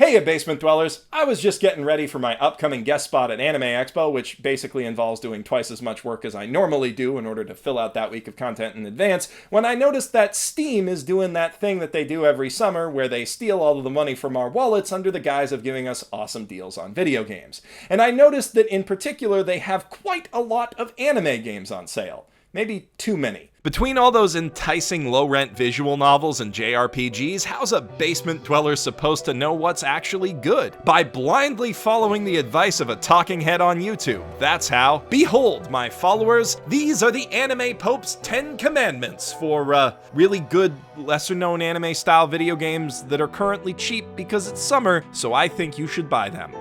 Hey, Basement Dwellers! I was just getting ready for my upcoming guest spot at Anime Expo, which basically involves doing twice as much work as I normally do in order to fill out that week of content in advance, when I noticed that Steam is doing that thing that they do every summer where they steal all of the money from our wallets under the guise of giving us awesome deals on video games. And I noticed that in particular they have quite a lot of anime games on sale. Maybe too many. Between all those enticing low-rent visual novels and JRPGs, how's a basement dweller supposed to know what's actually good? By blindly following the advice of a talking head on YouTube. That's how. Behold, my followers, these are the Anime Pope's 10 Commandments for, really good, lesser-known anime-style video games that are currently cheap because it's summer, so I think you should buy them.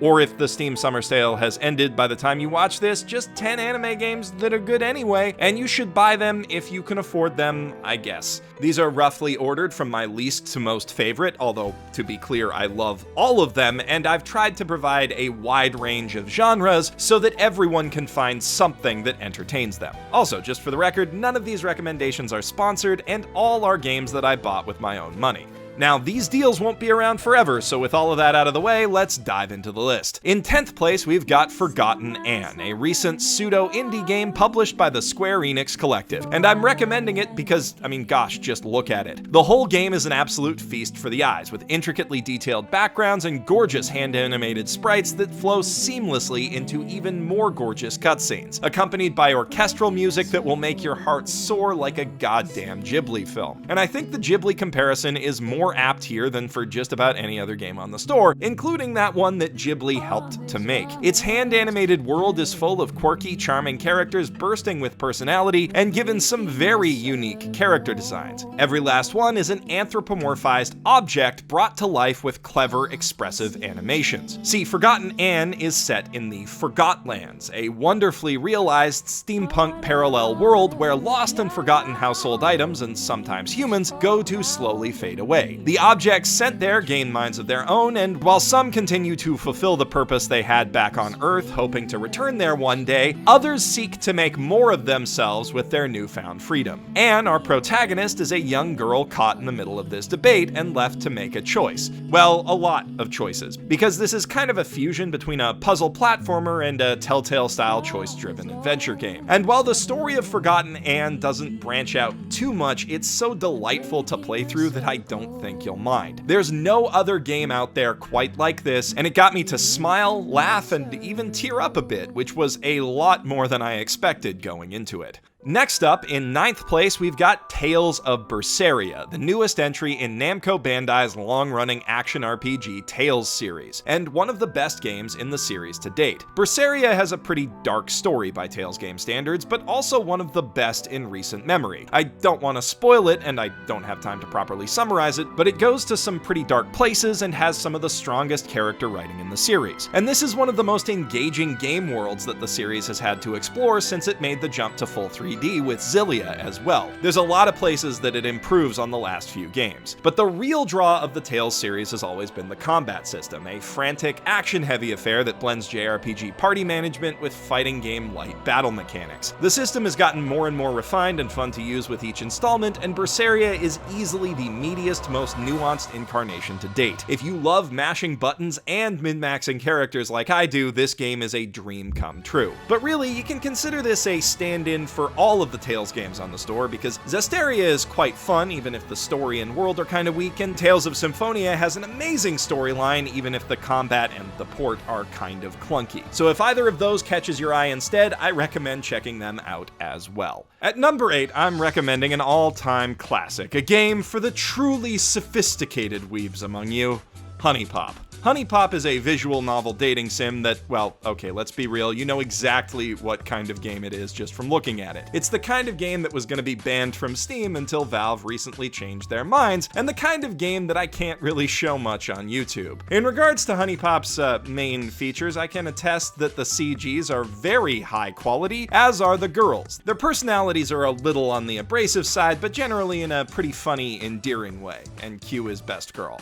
Or if the Steam Summer Sale has ended by the time you watch this, just 10 anime games that are good anyway, and you should buy them if you can afford them, I guess. These are roughly ordered from my least to most favorite, although, to be clear, I love all of them, and I've tried to provide a wide range of genres so that everyone can find something that entertains them. Also, just for the record, none of these recommendations are sponsored, and all are games that I bought with my own money. Now, these deals won't be around forever, so with all of that out of the way, let's dive into the list. In 10th place, we've got Forgotten Anne, a recent pseudo-indie game published by the Square Enix Collective. And I'm recommending it because, I mean, gosh, just look at it. The whole game is an absolute feast for the eyes, with intricately detailed backgrounds and gorgeous hand-animated sprites that flow seamlessly into even more gorgeous cutscenes, accompanied by orchestral music that will make your heart soar like a goddamn Ghibli film. And I think the Ghibli comparison is more apt here than for just about any other game on the store, including that one that Ghibli helped to make. Its hand-animated world is full of quirky, charming characters bursting with personality and given some very unique character designs. Every last one is an anthropomorphized object brought to life with clever, expressive animations. See, Forgotten Anne is set in the Forgotlands, a wonderfully realized steampunk parallel world where lost and forgotten household items, and sometimes humans, go to slowly fade away. The objects sent there gain minds of their own, and while some continue to fulfill the purpose they had back on Earth, hoping to return there one day, others seek to make more of themselves with their newfound freedom. Anne, our protagonist, is a young girl caught in the middle of this debate and left to make a choice. Well, a lot of choices, because this is kind of a fusion between a puzzle platformer and a Telltale-style choice-driven adventure game. And while the story of Forgotten Anne doesn't branch out too much, it's so delightful to play through that I don't think you'll mind. There's no other game out there quite like this, and it got me to smile, laugh, and even tear up a bit, which was a lot more than I expected going into it. Next up, in 9th place, we've got Tales of Berseria, the newest entry in Namco Bandai's long-running action RPG Tales series, and one of the best games in the series to date. Berseria has a pretty dark story by Tales game standards, but also one of the best in recent memory. I don't want to spoil it, and I don't have time to properly summarize it, but it goes to some pretty dark places and has some of the strongest character writing in the series. And this is one of the most engaging game worlds that the series has had to explore since it made the jump to full 3D with Xillia as well. There's a lot of places that it improves on the last few games. But the real draw of the Tales series has always been the combat system, a frantic, action-heavy affair that blends JRPG party management with fighting game-light battle mechanics. The system has gotten more and more refined and fun to use with each installment, and Berseria is easily the meatiest, most nuanced incarnation to date. If you love mashing buttons and min-maxing characters like I do, this game is a dream come true. But really, you can consider this a stand-in for all of the Tales games on the store, because Zestiria is quite fun, even if the story and world are kinda weak, and Tales of Symphonia has an amazing storyline, even if the combat and the port are kind of clunky. So if either of those catches your eye instead, I recommend checking them out as well. At number 8, I'm recommending an all-time classic, a game for the truly sophisticated weebs among you, HuniePop. HuniePop is a visual novel dating sim that, well, okay, let's be real, you know exactly what kind of game it is just from looking at it. It's the kind of game that was going to be banned from Steam until Valve recently changed their minds, and the kind of game that I can't really show much on YouTube. In regards to HuniePop's main features, I can attest that the CGs are very high quality, as are the girls. Their personalities are a little on the abrasive side, but generally in a pretty funny, endearing way, and Q is best girl.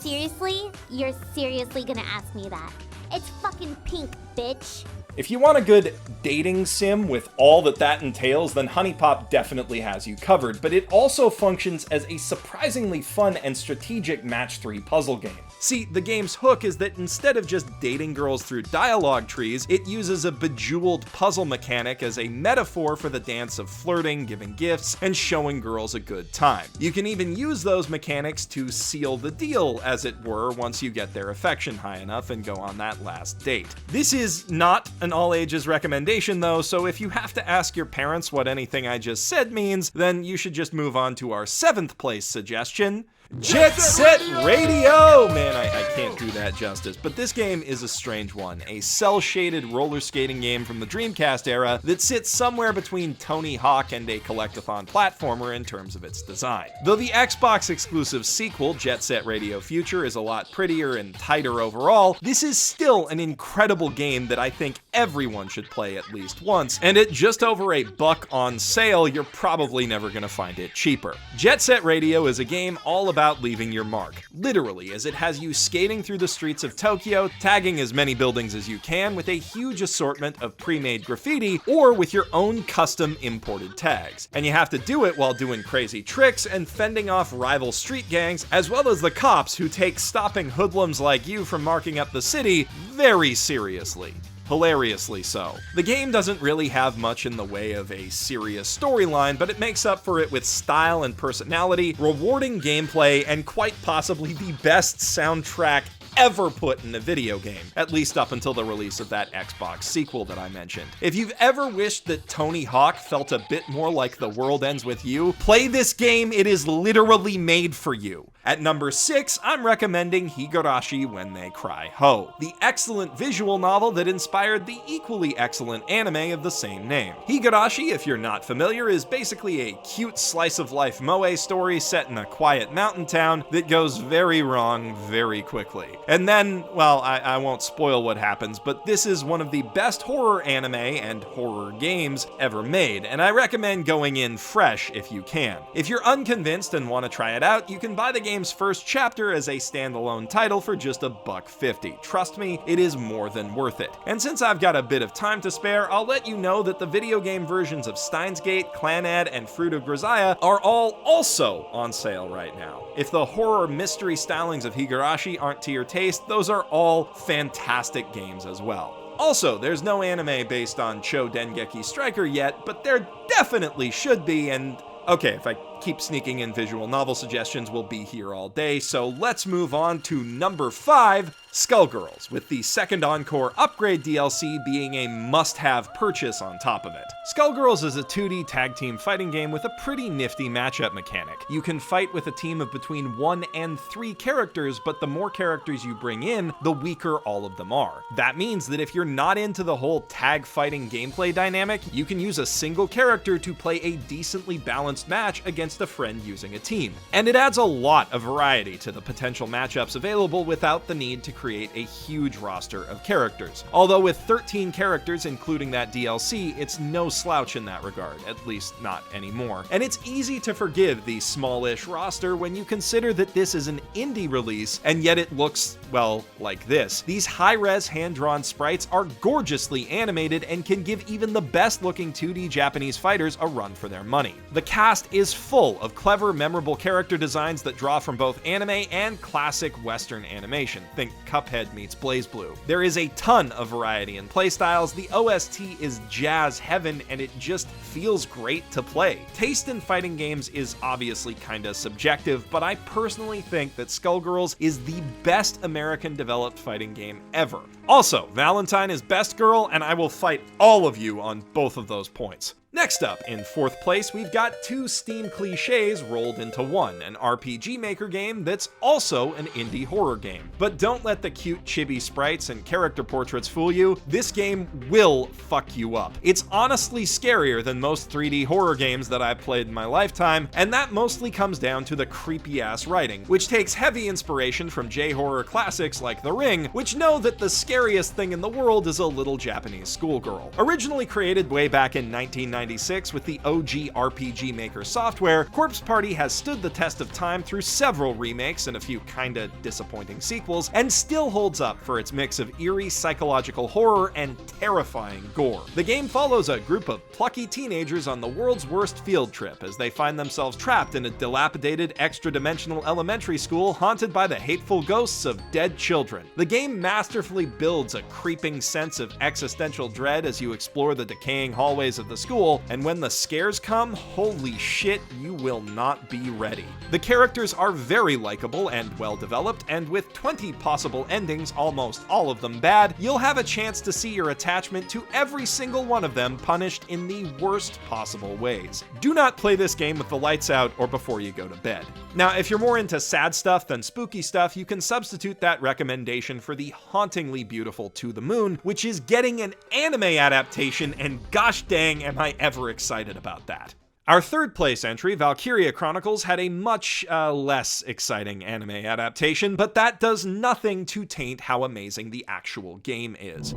Seriously? You're seriously gonna ask me that? It's fucking pink, bitch. If you want a good dating sim with all that entails, then Honey Pop definitely has you covered, but it also functions as a surprisingly fun and strategic match 3 puzzle game. See, the game's hook is that instead of just dating girls through dialogue trees, it uses a bejeweled puzzle mechanic as a metaphor for the dance of flirting, giving gifts, and showing girls a good time. You can even use those mechanics to seal the deal, as it were, once you get their affection high enough and go on that last date. This is not an all-ages recommendation though, so if you have to ask your parents what anything I just said means, then you should just move on to our 7th place suggestion, Jet Set Radio! Man, I can't do that justice, but this game is a strange one. A cel-shaded roller skating game from the Dreamcast era that sits somewhere between Tony Hawk and a collectathon platformer in terms of its design. Though the Xbox exclusive sequel, Jet Set Radio Future, is a lot prettier and tighter overall, this is still an incredible game that I think everyone should play at least once, and at just over $1 on sale, you're probably never gonna find it cheaper. Jet Set Radio is a game all about leaving your mark, literally, as it has you skating through the streets of Tokyo, tagging as many buildings as you can with a huge assortment of pre-made graffiti, or with your own custom imported tags. And you have to do it while doing crazy tricks and fending off rival street gangs, as well as the cops who take stopping hoodlums like you from marking up the city very seriously. Hilariously so. The game doesn't really have much in the way of a serious storyline, but it makes up for it with style and personality, rewarding gameplay, and quite possibly the best soundtrack ever put in a video game, at least up until the release of that Xbox sequel that I mentioned. If you've ever wished that Tony Hawk felt a bit more like The World Ends With You, play this game, it is literally made for you. At number 6, I'm recommending Higurashi When They Cry Ho, the excellent visual novel that inspired the equally excellent anime of the same name. Higurashi, if you're not familiar, is basically a cute slice-of-life moe story set in a quiet mountain town that goes very wrong very quickly. And then, well, I won't spoil what happens, but this is one of the best horror anime and horror games ever made, and I recommend going in fresh if you can. If you're unconvinced and want to try it out, you can buy the game's first chapter as a standalone title for just $1.50. Trust me, it is more than worth it. And since I've got a bit of time to spare, I'll let you know that the video game versions of Steins Gate, Clannad, and Fruit of Grisaia are all also on sale right now. If the horror mystery stylings of Higurashi aren't to your taste, those are all fantastic games as well. Also, there's no anime based on Cho Dengeki Striker yet, but there definitely should be, and okay, if I keep sneaking in visual novel suggestions, we'll be here all day, so let's move on to number 5, Skullgirls, with the second Encore Upgrade DLC being a must-have purchase on top of it. Skullgirls is a 2D tag team fighting game with a pretty nifty matchup mechanic. You can fight with a team of between 1 and 3 characters, but the more characters you bring in, the weaker all of them are. That means that if you're not into the whole tag fighting gameplay dynamic, you can use a single character to play a decently balanced match against a friend using a team. And it adds a lot of variety to the potential matchups available without the need to create a huge roster of characters. Although with 13 characters, including that DLC, it's no slouch in that regard, at least not anymore. And it's easy to forgive the smallish roster when you consider that this is an indie release, and yet it looks, well, like this. These high-res hand-drawn sprites are gorgeously animated and can give even the best-looking 2D Japanese fighters a run for their money. The cast is full of clever, memorable character designs that draw from both anime and classic Western animation. Think Cuphead meets BlazBlue. There is a ton of variety in playstyles, the OST is jazz heaven, and it just feels great to play. Taste in fighting games is obviously kinda subjective, but I personally think that Skullgirls is the best American-developed fighting game ever. Also, Valentine is best girl, and I will fight all of you on both of those points. Next up, in 4th place, we've got 2 Steam cliches rolled into one, an RPG Maker game that's also an indie horror game. But don't let the cute chibi sprites and character portraits fool you, this game will fuck you up. It's honestly scarier than most 3D horror games that I've played in my lifetime, and that mostly comes down to the creepy-ass writing, which takes heavy inspiration from J-horror classics like The Ring, which know that the scariest thing in the world is a little Japanese schoolgirl. Originally created way back in 1999, 1996 with the OG RPG Maker software, Corpse Party has stood the test of time through several remakes and a few kinda disappointing sequels, and still holds up for its mix of eerie psychological horror and terrifying gore. The game follows a group of plucky teenagers on the world's worst field trip as they find themselves trapped in a dilapidated, extra-dimensional elementary school haunted by the hateful ghosts of dead children. The game masterfully builds a creeping sense of existential dread as you explore the decaying hallways of the school, and when the scares come, holy shit, you will not be ready. The characters are very likable and well developed, and with 20 possible endings, almost all of them bad, you'll have a chance to see your attachment to every single one of them punished in the worst possible ways. Do not play this game with the lights out or before you go to bed. Now, if you're more into sad stuff than spooky stuff, you can substitute that recommendation for the hauntingly beautiful To the Moon, which is getting an anime adaptation, and gosh dang am I ever excited about that. Our third place entry, Valkyria Chronicles, had a much less exciting anime adaptation, but that does nothing to taint how amazing the actual game is.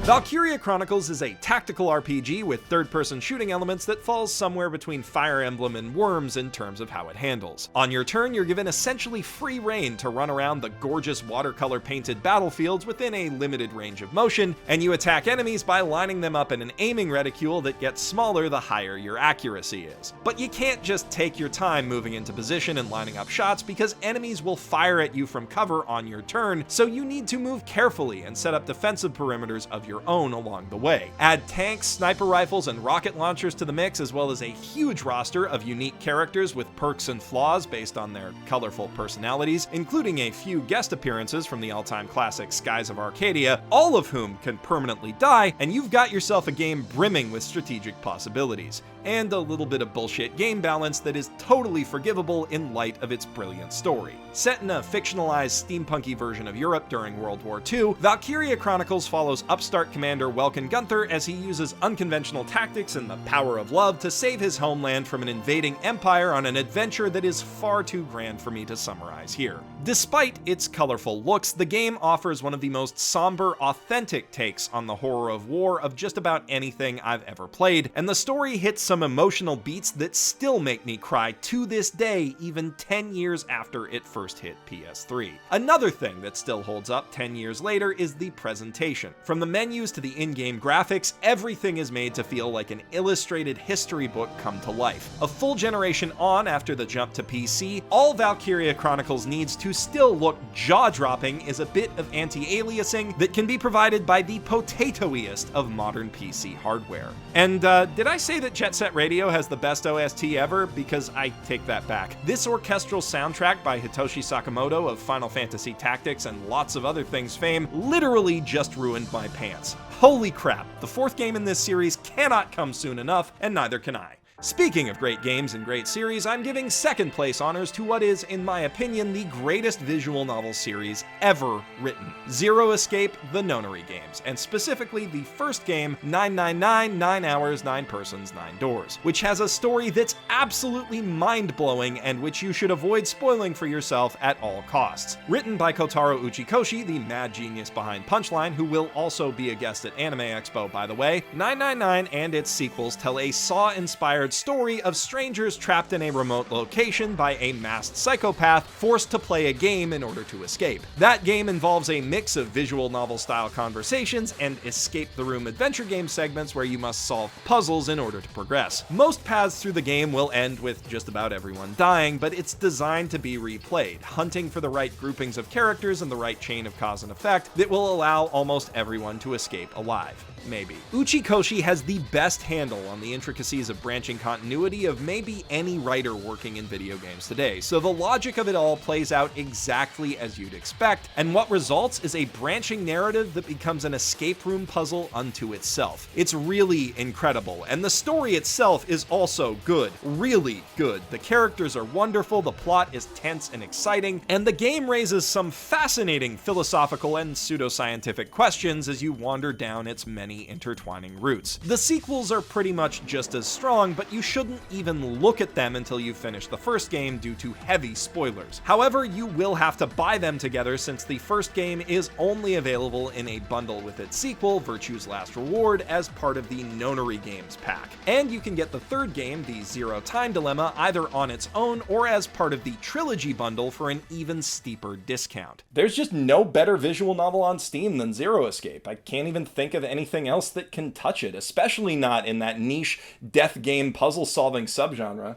Valkyria Chronicles is a tactical RPG with third-person shooting elements that falls somewhere between Fire Emblem and Worms in terms of how it handles. On your turn, you're given essentially free reign to run around the gorgeous watercolor-painted battlefields within a limited range of motion, and you attack enemies by lining them up in an aiming reticule that gets smaller the higher your accuracy is. But you can't just take your time moving into position and lining up shots because enemies will fire at you from cover on your turn, so you need to move carefully and set up defensive perimeters of your own along the way. Add tanks, sniper rifles, and rocket launchers to the mix, as well as a huge roster of unique characters with perks and flaws based on their colorful personalities, including a few guest appearances from the all-time classic Skies of Arcadia, all of whom can permanently die, and you've got yourself a game brimming with strategic possibilities, and a little bit of bullshit game balance that is totally forgivable in light of its brilliant story. Set in a fictionalized steampunky version of Europe during World War II, Valkyria Chronicles follows upstart Commander Welkin Gunther as he uses unconventional tactics and the power of love to save his homeland from an invading empire on an adventure that is far too grand for me to summarize here. Despite its colorful looks, the game offers one of the most somber, authentic takes on the horror of war of just about anything I've ever played, and the story hits some emotional beats that still make me cry to this day, even 10 years after it first hit PS3. Another thing that still holds up 10 years later is the presentation. From the menus to the in-game graphics, everything is made to feel like an illustrated history book come to life. A full generation on after the jump to PC, all Valkyria Chronicles needs to still look jaw-dropping is a bit of anti-aliasing that can be provided by the potatoiest of modern PC hardware. And did I say that Jet Set Radio has the best OST ever? Because I take that back. This orchestral soundtrack by Hitoshi Sakamoto of Final Fantasy Tactics and lots of other things fame literally just ruined my pants. Holy crap, the fourth game in this series cannot come soon enough, and neither can I. Speaking of great games and great series, I'm giving second place honors to what is, in my opinion, the greatest visual novel series ever written. Zero Escape, the Nonary games, and specifically the first game, 999, 9 Hours, 9 Persons, 9 Doors, which has a story that's absolutely mind-blowing and which you should avoid spoiling for yourself at all costs. Written by Kotaro Uchikoshi, the mad genius behind Punchline, who will also be a guest at Anime Expo, by the way, 999 and its sequels tell a Saw-inspired story of strangers trapped in a remote location by a masked psychopath forced to play a game in order to escape. That game involves a mix of visual novel-style conversations and escape-the-room adventure game segments where you must solve puzzles in order to progress. Most paths through the game will end with just about everyone dying, but it's designed to be replayed, hunting for the right groupings of characters and the right chain of cause and effect that will allow almost everyone to escape alive. Maybe. Uchikoshi has the best handle on the intricacies of branching continuity of maybe any writer working in video games today, so the logic of it all plays out exactly as you'd expect, and what results is a branching narrative that becomes an escape room puzzle unto itself. It's really incredible, and the story itself is also good. Really good. The characters are wonderful, the plot is tense and exciting, and the game raises some fascinating philosophical and pseudoscientific questions as you wander down its many many intertwining roots. The sequels are pretty much just as strong, but you shouldn't even look at them until you finish the first game due to heavy spoilers. However, you will have to buy them together since the first game is only available in a bundle with its sequel, Virtue's Last Reward, as part of the Nonary Games pack. And you can get the third game, The Zero Time Dilemma, either on its own or as part of the Trilogy bundle for an even steeper discount. There's just no better visual novel on Steam than Zero Escape. I can't even think of anything else that can touch it, especially not in that niche death game puzzle-solving subgenre.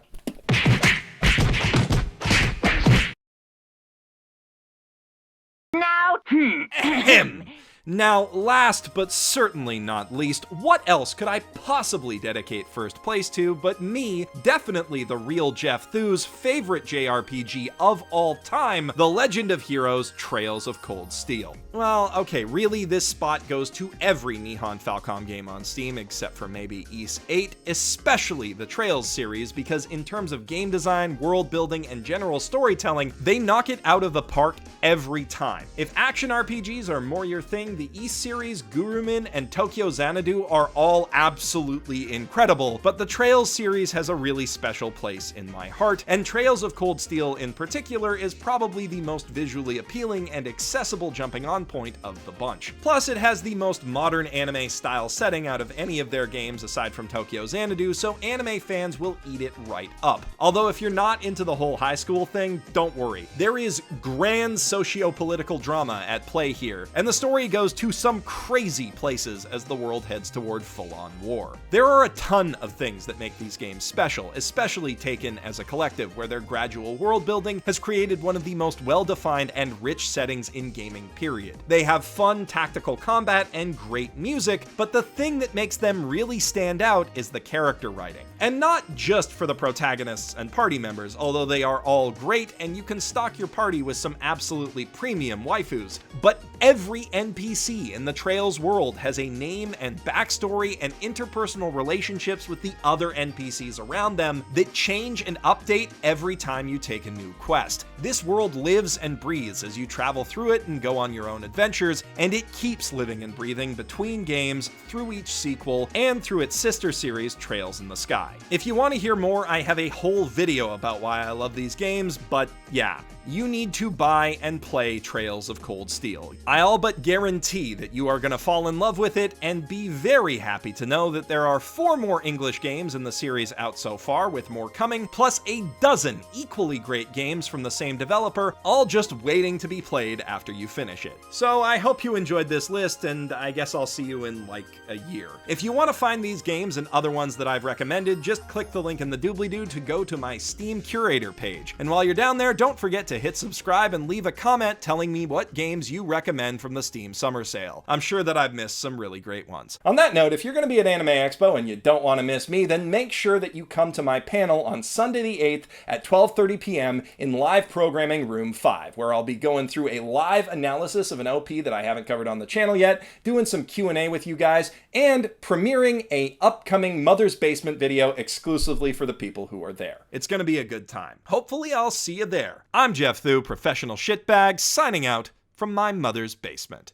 Ahem. Now, last but certainly not least, what else could I possibly dedicate first place to but me, definitely the real Jeff Thu's favorite JRPG of all time, The Legend of Heroes: Trails of Cold Steel. Well, okay, really this spot goes to every Nihon Falcom game on Steam except for maybe Ys 8, especially the Trails series, because in terms of game design, world building, and general storytelling, they knock it out of the park every time. If action RPGs are more your thing, the Ys series, Gurumin, and Tokyo Xanadu are all absolutely incredible, but the Trails series has a really special place in my heart, and Trails of Cold Steel in particular is probably the most visually appealing and accessible jumping on point of the bunch. Plus, it has the most modern anime style setting out of any of their games aside from Tokyo Xanadu, so anime fans will eat it right up. Although if you're not into the whole high school thing, don't worry. There is grand socio-political drama at play here, and the story goes to some crazy places as the world heads toward full-on war. There are a ton of things that make these games special, especially taken as a collective, where their gradual world building has created one of the most well-defined and rich settings in gaming, period. They have fun tactical combat and great music, but the thing that makes them really stand out is the character writing. And not just for the protagonists and party members, although they are all great and you can stock your party with some absolutely premium waifus, but every NPC in the Trails world has a name and backstory and interpersonal relationships with the other NPCs around them that change and update every time you take a new quest. This world lives and breathes as you travel through it and go on your own adventures, and it keeps living and breathing between games, through each sequel, and through its sister series, Trails in the Sky. If you want to hear more, I have a whole video about why I love these games, but yeah, you need to buy and play Trails of Cold Steel. I all but guarantee that you are going to fall in love with it and be very happy to know that there are 4 more English games in the series out so far, with more coming, plus a dozen equally great games from the same developer, all just waiting to be played after you finish it. So I hope you enjoyed this list, and I guess I'll see you in like a year. If you want to find these games and other ones that I've recommended, just click the link in the doobly-doo to go to my Steam Curator page. And while you're down there, don't forget to hit subscribe and leave a comment telling me what games you recommend from the Steam Summer Sale. I'm sure that I've missed some really great ones. On that note, if you're going to be at Anime Expo and you don't want to miss me, then make sure that you come to my panel on Sunday the 8th at 12:30 p.m. in live programming room 5, where I'll be going through a live analysis of an OP that I haven't covered on the channel yet, doing some Q&A with you guys, and premiering a upcoming Mother's Basement video exclusively for the people who are there. It's going to be a good time. Hopefully I'll see you there. I'm Jeff Thu, professional shitbag, signing out from my mother's basement.